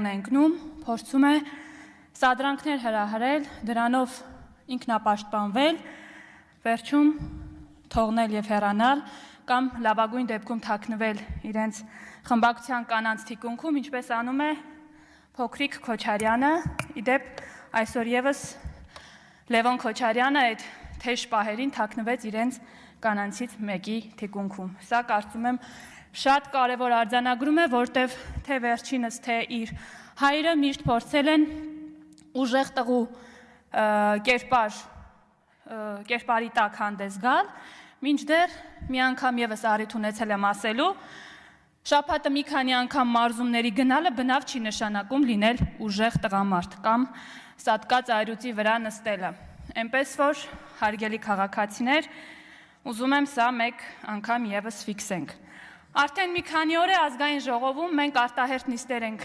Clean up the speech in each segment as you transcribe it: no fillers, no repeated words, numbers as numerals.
տեղն է ընկնում, փորձում է սադրանքներ հրահրել, դրանով ինքնապաշտպանվել, վերջում թողնել եւ հեռանալ կամ լավագույն դեպքում թաքնվել իրենց խմբակցության կանանց թիկունքում, ինչպես անում է փոքրիկ Քոչարյանը, իդեպ այսօր եւս Լևոն Քոչարյանը այդ թեժ պահերին թաքնվեց իրենց կանանցից մեկի թիկունքում։ Սա կարծում եմ շատ կարևոր արձանագրում է, որտեղ թե վերջինս, թե իր հայրը միշտ փորձել են ուժեղ տղու կերպարի տակ հանդես գալ, մինչդեռ մի անգամ եւս առիթ ունեցել եմ ասելու, շաբաթը մի քանի անգամ մարզումների գնալը բնավ չի նշանակում լինել ուժեղ տղամարդ կամ սատկած այրուծի վրա նստելը։ Այնպես որ, հարգելի քաղաքացիներ, ուզում եմ սա մեկ անգամ եւս ֆիքսենք։ Արդեն մի քանի օր է ազգային ժողովում մենք արտահերթ նիստեր ենք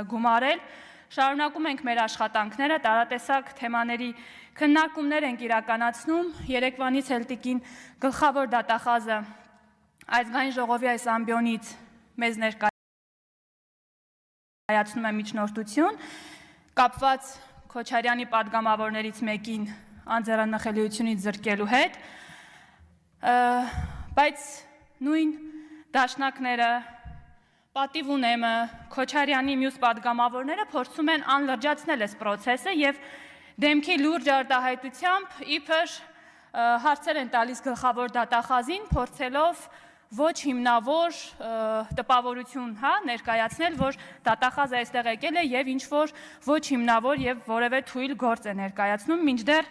գումարել, շարունակում ենք մեր աշխատանքները, տարատեսակ թեմաների քննարկումներ ենք իրականացնում, երեկվանից էլ տիկին գլխավոր դատախազը ազգային ժողովի այս ամբիոնից մեզ ներկայացնում է միջնորդություն, կապված Քոչարյանի պատգամավորներից մեկին անձեռնխելիությունից զրկելու հետ, բայց նույն դաշնակները, պատիվ ունեմը, Քոչարյանի մյուս պատգամավորները փորձում են անլրջացնել այս պրոցեսը եւ դեմքի լուրջ արտահայտությամբ իբր հարցեր են տալիս գլխավոր դատախազին, փորձելով ոչ հիմնավոր տպավորություն ներկայացնել, որ դատախազը այստեղ եկել է եւ ինչ որ ոչ հիմնավոր եւ որևէ թույլ գործ է ներկայացնում, մինչդեռ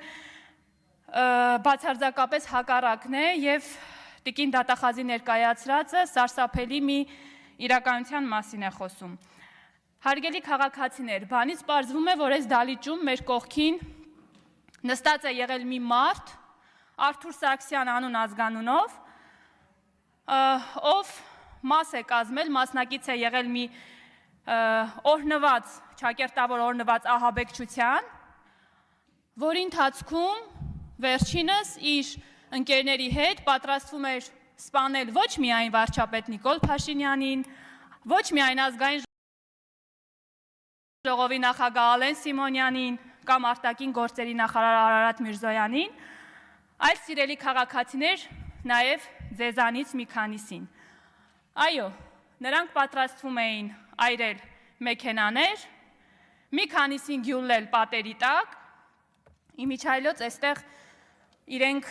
բացարձակապես հակառակն է եւ տիկին դատախազի ներկայացրածը սարսափելի մի իրականության մասին է խոսում։ Հարգելի քաղաքացիներ, բանից պարզվում է, որ այս դալիճում մեր կողքին նստած է եղել մի մարդ, Արթուր Սարգսյան անուն ազգանունով, ով մաս է կազմել, մասնակից է եղել մի օրհնված, ճակերտավոր օրհնված ահաբեկչության, որի ընթացքում վերջինս իր ընկերների հետ պատրաստվում էր սպանել ոչ միայն վարչապետ Նիկոլ Փաշինյանին, ոչ միայն ազգային ժողովի նախագահ Ալեն Սիմոնյանին կամ արտաքին գործերի նախարար Արարատ Միրզոյանին, այլ սիրելի քաղաքացիներ, նաև ձեզանից մի քանիսին։ Այո, նրանք պատրաստվում էին այրել մեքենաներ, մի քանիսին գյուլել պատերի տակ, իմիջայլոց այստեղ իրենք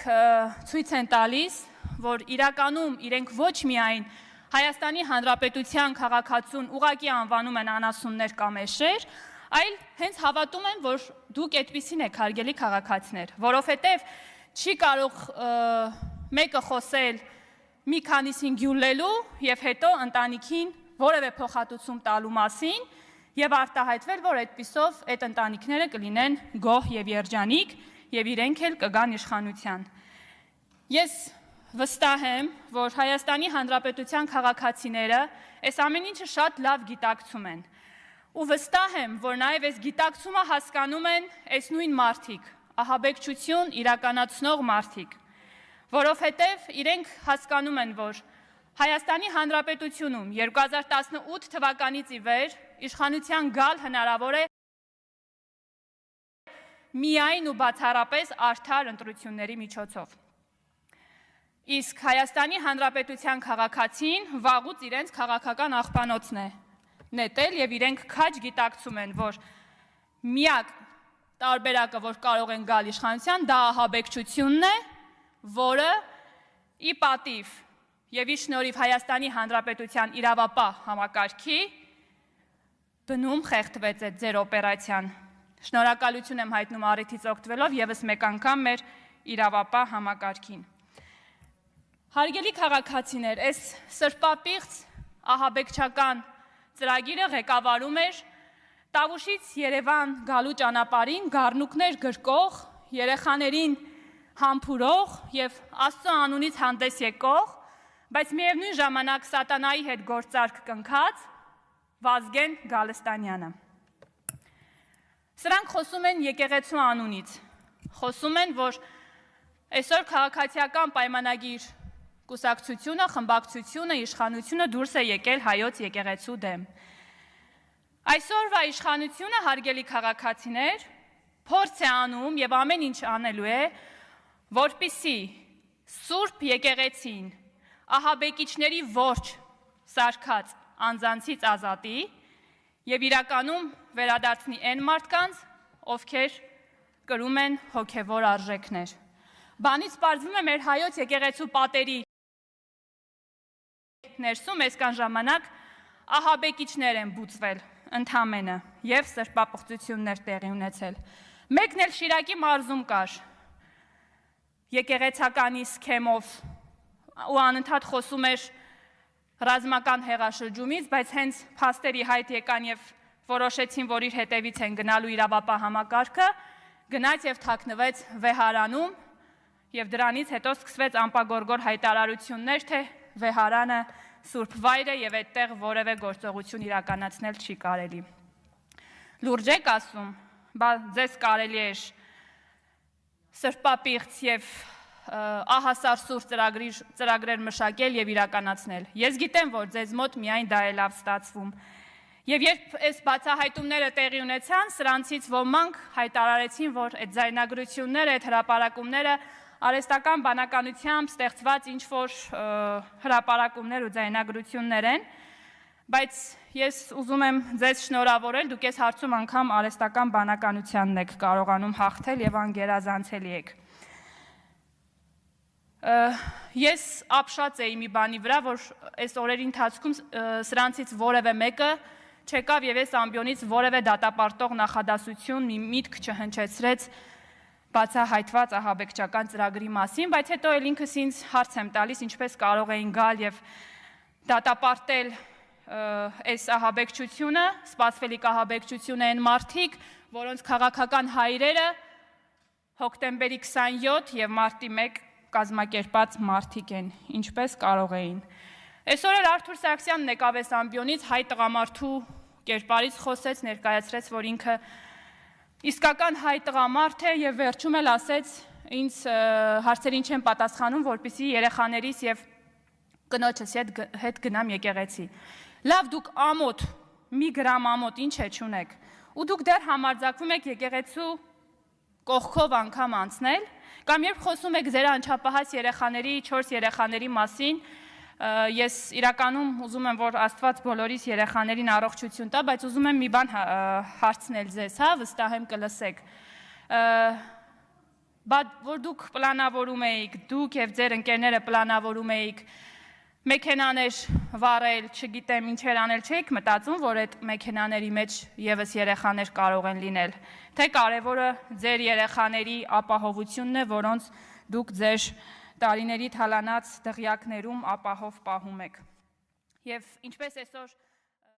ցույց են տալիս, որ իրականում իրենք ոչ միայն Հայաստանի Հանրապետության քաղաքացուն ուղղակի անվանում են անասուններ կամ էշեր, այլ հենց հավատում են, որ դուք այդպիսին եք, հարգելի քաղաքացիներ, որովհետև չի կարող մեկը խոսել մի քանիսին գյուլելու եւ հետո ընտանիքին որևէ փոխհատուցում տալու մասին եւ արտահայտվել, որ այդպիսով այդ ընտանիքները կլինեն գոհ եւ երջանիկ եւ իրենք էլ կգան իշխանության։ Ես վստահ եմ, որ Հայաստանի Հանրապետության քաղաքացիները այս ամեն ինչը շատ լավ գիտակցում են։ Ու վստահ եմ, որ նաեւ այս գիտակցումը հասկանում են այս նույն մարդիկ, ահաբեկչություն իրականացնող մարդիկ, որովհետև իրենք հասկանում են, որ Հայաստանի Հանրապետությունում 2018 թվականից ի վեր իշխանության գալ հնարավոր է միայն ու բացառապես արդար ընտրությունների միջոցով։ Իսկ Հայաստանի Հանրապետության քաղաքացին վաղուց իրենց քաղաքական աղբանոցն է նետել եւ իրենք քաջ գիտակցում են, որ միակ տարբերակը, որ կարող են գալ իշխանության, դա ահաբեկչությունն է, որը ի պատիվ եւ ի շնորհիվ Հայաստանի Հանրապետության իրավապահ համակարգի բնում խեղդվեց այդ ձեր օպերացիան։ Շնորհակալություն եմ հայտնում առիթից օգտվելով եւս մեկ անգամ մեր իրավապահ համակարգին։ Հարգելի քաղաքացիներ, այս սրբապիղծ ահաբեկչական ծրագիրը ղեկավարում էր Տավուշից Երևան գալու ճանապարհին գառնուկներ գրկող, երեխաներին համբուրող եւ Աստծո անունից հանդես եկող, բայց միևնույն ժամանակ սատանայի հետ գործարք կնքած Վազգեն Գալստանյանը։ Սրանք խոսում են եկեղեցու անունից, խոսում են, որ այսօր քաղաքացիական պայմանագիր կուսակցությունը, խմբակցությունը, իշխանությունը դուրս է եկել հայոց եկեղեցու դեմ։ Այսօրվա իշխանությունը, հարգելի քաղաքացիներ, փորձ է անում եւ ամեն ինչ անելու է, որպեսզի Սուրբ եկեղեցին ահաբեկիչների ворջ սարքած անձանցից ազատի եւ իրականում վերադարձնի այն մարդկանց, ովքեր կրում են հոգեվոր արժեքներ։ Բանից պարզվում է մեր հայոց եկեղեցու պատերի ներսում այսքան ժամանակ ահաբեկիչներ են բուծվել ընդամենը եւ սրբապղծություններ տեղի ունեցել։ Մեկն էլ Շիրակի մարզում կար եկեղեցականի սքեմով ու անընդհատ խոսում էր ռազմական հեղաշրջումից, բայց հենց փաստերի հայտ եկան եւ որոշեցին, որ իր հետևից են գնալու իրավապահ համակարգը, գնաց եւ թաքնվեց վեհարանում եւ դրանից հետո սկսվեց անպագորգոր հայտարարություններ, թե վեհարանը սուրբ վայր է եւ այդտեղ որևէ գործողություն իրականացնել չի կարելի։ Լուրջ եք ասում, ձեզ կարելի է սրբապիղծ եւ ահասար սուրճ ծրագրեր մշակել եւ իրականացնել։ Ես գիտեմ, որ ձեզ մոտ միայն դա է լավ ստացվում։ Եվ երբ այս բացահայտումները տեղի ունեցան, սրանցից ոմանք հայտարարեցին, որ այդ ձայնագրությունները, այդ հրապարակումները արհեստական բանականությամբ ստեղծված ինչ-որ հրապարակումներ ու ձայնագրություններ են, բայց ես ուզում եմ ձեզ շնորհավորել, դուք այս հարցում անգամ արհեստական բանականությանն եք կարողանում հաղթել եւ անգերազանցելի եք։ Ես ապշած էի մի բանի վրա, որ այս օրերի ընթացքում սրանցից որևէ մեկը չեկավ եւ այս ամբիոնից որևէ դատապարտող նախադասություն, մի միտք չհնչեցրեց բացահայտված ահաբեկչական ծրագրի մասին, բայց հետո էլ ինքս ինձ հարց եմ տալիս, ինչպես կարող էին գալ եւ դատապարտել այս ահաբեկչությունը, սպասվելիք ահաբեկչությունը այն մարդիկ, որոնց քաղաքական հայրերը հոկտեմբերի 27 եւ մարտի 1 կազմակերպած մարդիկ են, ինչպես կարող էին։ Այսօր էլ Արթուր Սարգսյանն եկավ այս ամբիոնից հայ տղամարդու կերպարից խոսեց, ներկայացրեց, որ ինքը իսկական հայ տղամարդ է եւ վերջում էլ ասեց, ինձ հարցերին չեմ պատասխանում, որպեսզի երեխաներիս եւ կնոջս հետ գնամ եկեղեցի։ Լավ, դուք ամոթ, մի գրամ ամոթ ինչ է չունեք, ու դուք դեռ համարձակվում եք եկեղեցու կողքով անգամ անցնել, կամ երբ խոսում եք ձեր անչափահաս երեխաների, 4 երեխաների մասին, ես իրականում ուզում եմ, որ Աստված բոլորիս երեխաներին առողջություն տա, բայց ուզում եմ մի բան հարցնել ձեզ, հա, վստահ եմ կլսեք։ Որ դուք պլանավորում էիք, դուք եւ ձեր ընկերները պլանավորում էիք մեքենաներ վառել, չգիտեմ ինչեր անել, չէիք մտածում, որ այդ մեքենաների մեջ եւս երեխաներ կարող են լինել, թե կարևորը ձեր երեխաների ապահովությունն է, որոնց դուք ձեր տարիների թալանած դղյակներում ապահով պահում եք։ Եվ ինչպես այսօր